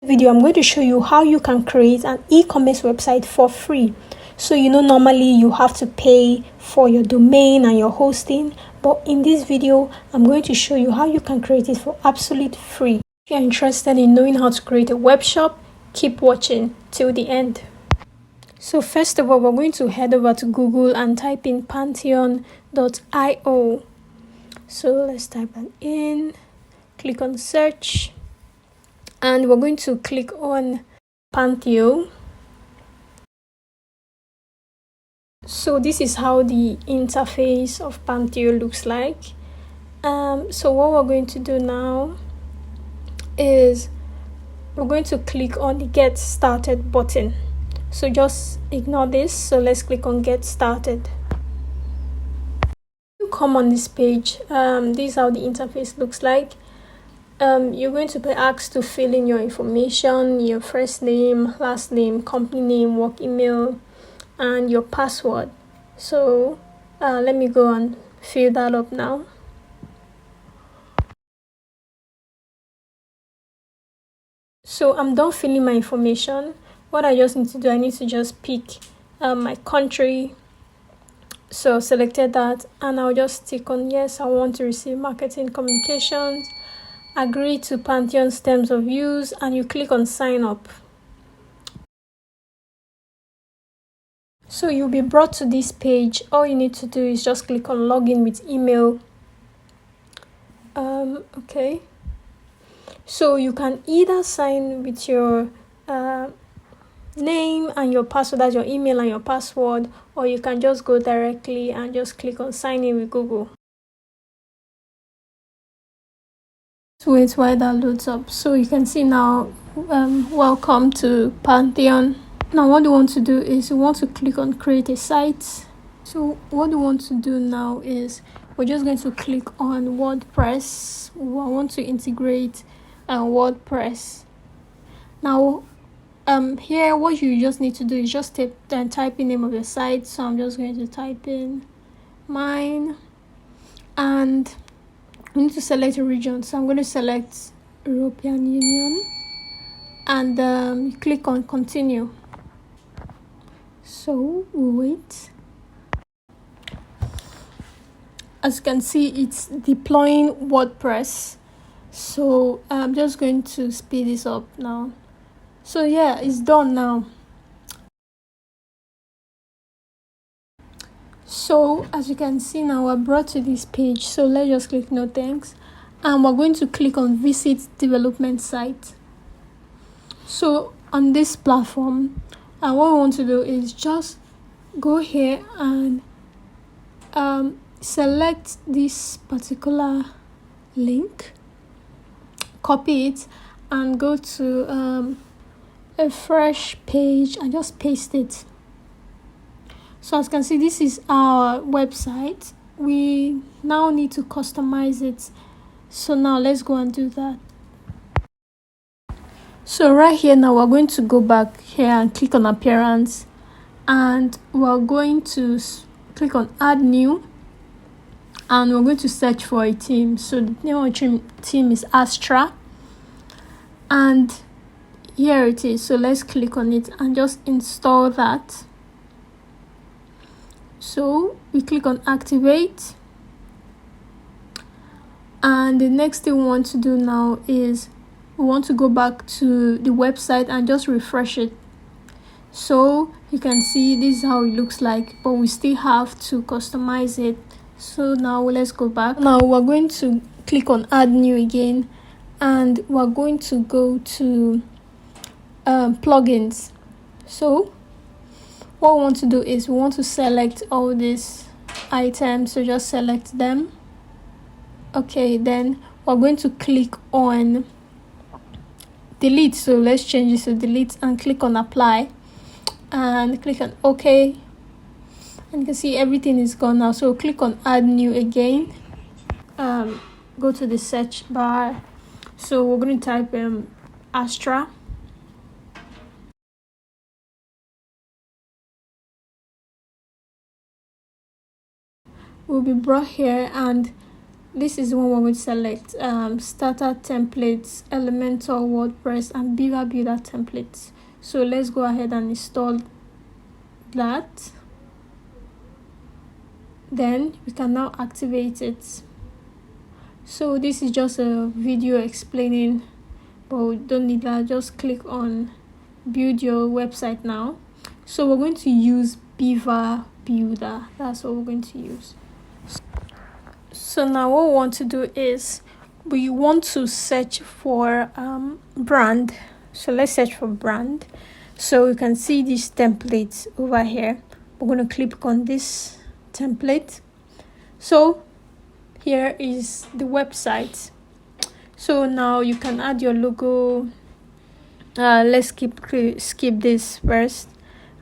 Video I'm going to show you how you can create an e-commerce website for free. So normally you have to pay for your domain and your hosting, but in this video I'm going to show you how you can create it for absolute free. If you're interested in knowing how to create a web shop, keep watching till the end. So first of all, we're going to head over to Google and type in pantheon.io. So let's type that in, click on search, and we're going to click on Pantheon. So this is how the interface of Pantheon looks like. So what we're going to do now is we're going to click on the Get Started button. So just ignore this. So let's click on Get Started. You come on this page. This is how the interface looks like. You're going to be asked to fill in your information, your first name, last name, company name, work email, and your password. So let me go and fill that up now. So I'm done filling my information. What I just need to do, I need to just pick my country. So selected that, and I'll just tick on yes, I want to receive marketing communications. Agree to Pantheon's terms of use, and you click on sign up. So you'll be brought to this page. All you need to do is just click on login with email. Okay. So you can either sign with your name and your password, that's your email and your password, or you can just go directly and just click on sign in with Google. Wait while that loads up. So you can see now, welcome to Pantheon. Now what you want to do is you want to click on create a site. So what you want to do now is we're just going to click on WordPress. I want to integrate WordPress. Now here what you just need to do is just type in name of your site. So I'm just going to type in mine, and we need to select a region. So I'm going to select European Union, and click on continue. So we'll wait. As you can see, it's deploying WordPress. So I'm just going to speed this up now. So yeah, it's done now. So as you can see now, we're brought to this page. So let's just click no thanks, and we're going to click on visit development site. So on this platform, what we want to do is just go here and select this particular link, copy it, and go to a fresh page and just paste it. So as you can see, this is our website. We now need to customize it. So now let's go and do that. So right here now, we're going to go back here and click on appearance, and we're going to click on add new, and we're going to search for a theme. So the name of the theme is Astra, and here it is. So let's click on it and just install that. So we click on activate, and the next thing we want to do now is we want to go back to the website and just refresh it. So you can see this is how it looks like, but we still have to customize it. So now let's go back. Now we're going to click on add new again, and we're going to go to plugins. So what we want to do is we want to select all these items. So just select them. Okay, then we're going to click on delete. So let's change this to delete and click on apply, and click on OK, and you can see everything is gone now. So click on add new again. Go to the search bar. So we're going to type Astra. We'll be brought here, and this is the one we're going to select. Starter templates, Elementor, WordPress, and Beaver Builder templates. So let's go ahead and install that. Then we can now activate it. So this is just a video explaining, but we don't need that. Just click on build your website now. So we're going to use Beaver Builder. That's what we're going to use. So now what we want to do is we want to search for brand. So let's search for brand. So you can see these templates over here. We're going to click on this template. So here is the website. So now you can add your logo. Let's skip this first,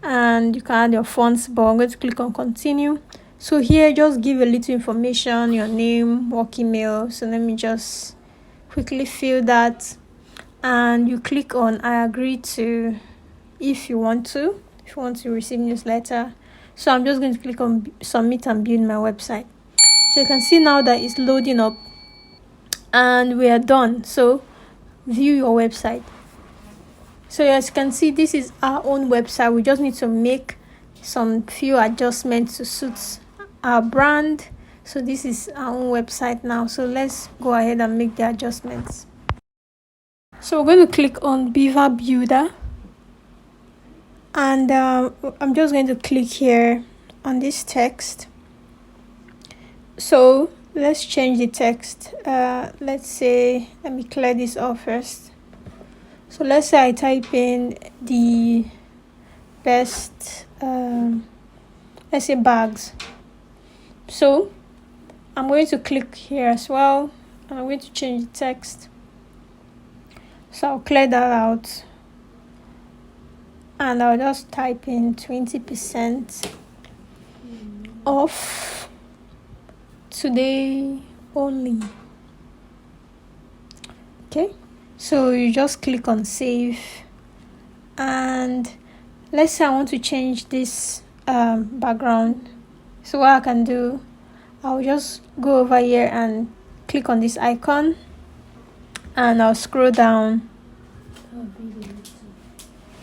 and you can add your fonts, but I'm going to click on continue. So here just give a little information, your name, work email. So let me just quickly fill that, and you click on I agree to if you want to receive newsletter. So I'm just going to click on submit and build my website. So you can see now that it's loading up and we are done. So view your website. So as you can see, this is our own website. We just need to make some few adjustments to suit our brand. So this is our own website now. So let's go ahead and make the adjustments. So we're going to click on Beaver Builder, and I'm just going to click here on this text. So let's change the text. Let's say, let me clear this off first. So let's say I type in the best, let's say bags. So I'm going to click here as well, and I'm going to change the text. So I'll clear that out, and I'll just type in 20% off today only. Okay, so you just click on save, and let's say I want to change this background. So what I can do, I'll just go over here and click on this icon, and I'll scroll down.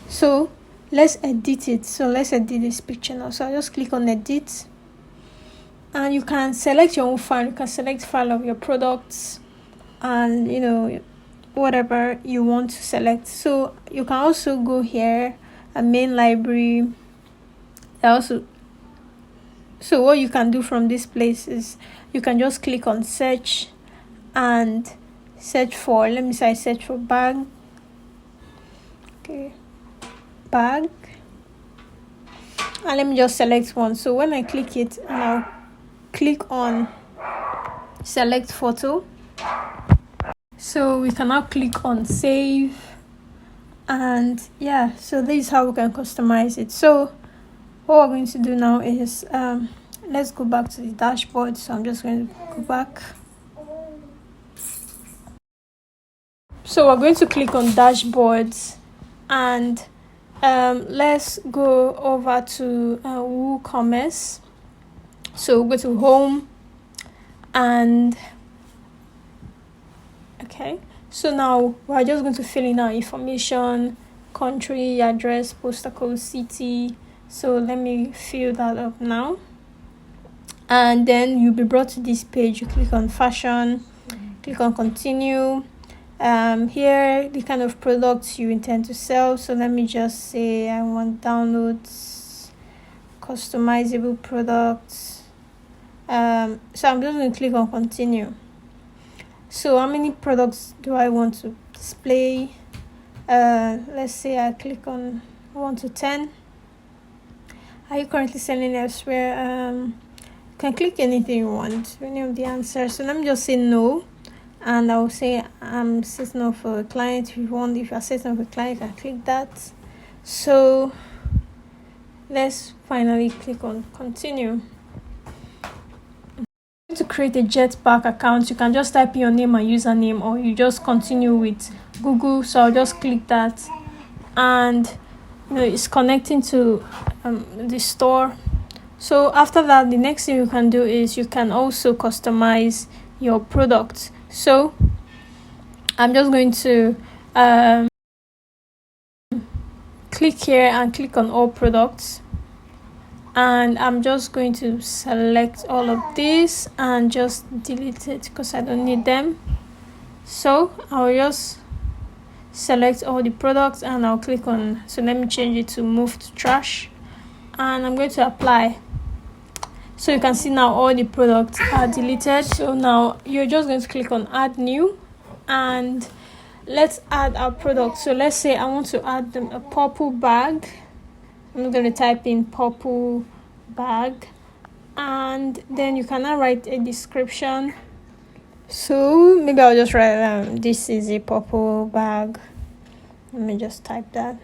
So let's edit it. So let's edit this picture now. So I'll just click on edit, and you can select your own file. You can select file of your products, and whatever you want to select. So you can also go here, a main library. So what you can do from this place is you can just click on search and search for, let me say I search for bag. Okay, bag, and let me just select one. So when I click it, and I'll click on select photo. So we can now click on save, and yeah, so this is how we can customize it. So what we're going to do now is let's go back to the dashboard. So I'm just going to go back. So we're going to click on dashboards, and let's go over to Ecommerce. So we'll go to home, and okay, so now we're just going to fill in our information, country, address, postal code, city. So let me fill that up now, and then you'll be brought to this page. You click on fashion, click on continue. Here the kind of products you intend to sell. So let me just say I want downloads, customizable products. So I'm just going to click on continue. So how many products do I want to display? Let's say I click on 1 to 10. Are you currently selling elsewhere? You can click anything you want, any of the answers. So let me just say no, and I'll say I'm setting up for a client. If you are setting up a client, you can click that. So let's finally click on continue. To create a Jetpack account, you can just type in your name and username, or you just continue with Google. So I'll just click that, and it's connecting to the store. So after that, the next thing you can do is you can also customize your product. So I'm just going to click here and click on all products, and I'm just going to select all of this and just delete it because I don't need them. So I'll just select all the products and I'll click on, so let me change it to move to trash, and I'm going to apply. So you can see now all the products are deleted. So now you're just going to click on add new, and let's add our product. So let's say I want to add them a purple bag. I'm going to type in purple bag, and then you can now write a description. So maybe I'll just write this is a purple bag. Let me just type that.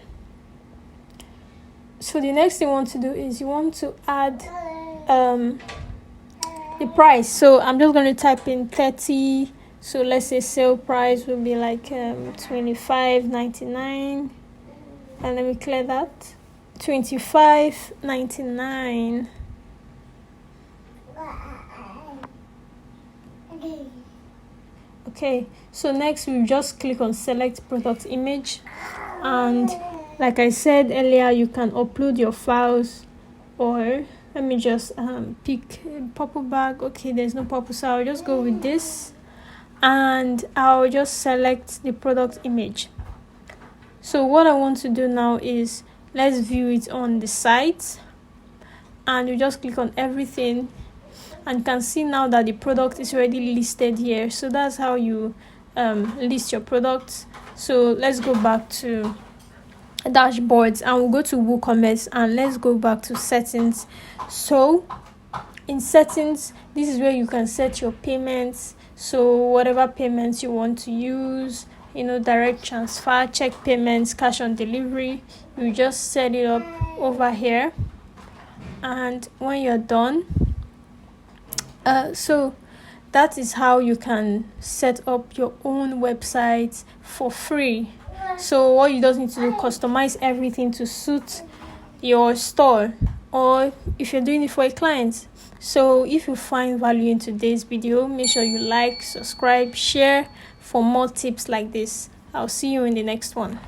So the next thing you want to do is you want to add the price. So I'm just going to type in 30. So let's say sale price will be like $25.99, and let me clear that. $25.99. Okay, so next we just click on select product image, and like I said earlier, you can upload your files, or let me just pick purple bag. Okay, there's no purple, so I'll just go with this, and I'll just select the product image. So what I want to do now is let's view it on the site, and you just click on everything, and you can see now that the product is already listed here. So that's how you list your products. So let's go back to dashboards, and we'll go to WooCommerce, and let's go back to settings. So in settings, this is where you can set your payments. So whatever payments you want to use, direct transfer, check payments, cash on delivery, you just set it up over here. And when you're done, so that is how you can set up your own website for free. So what you just need to do, customize everything to suit your store, or if you're doing it for a client. So if you find value in today's video, make sure you like, subscribe, share for more tips like this. I'll see you in the next one.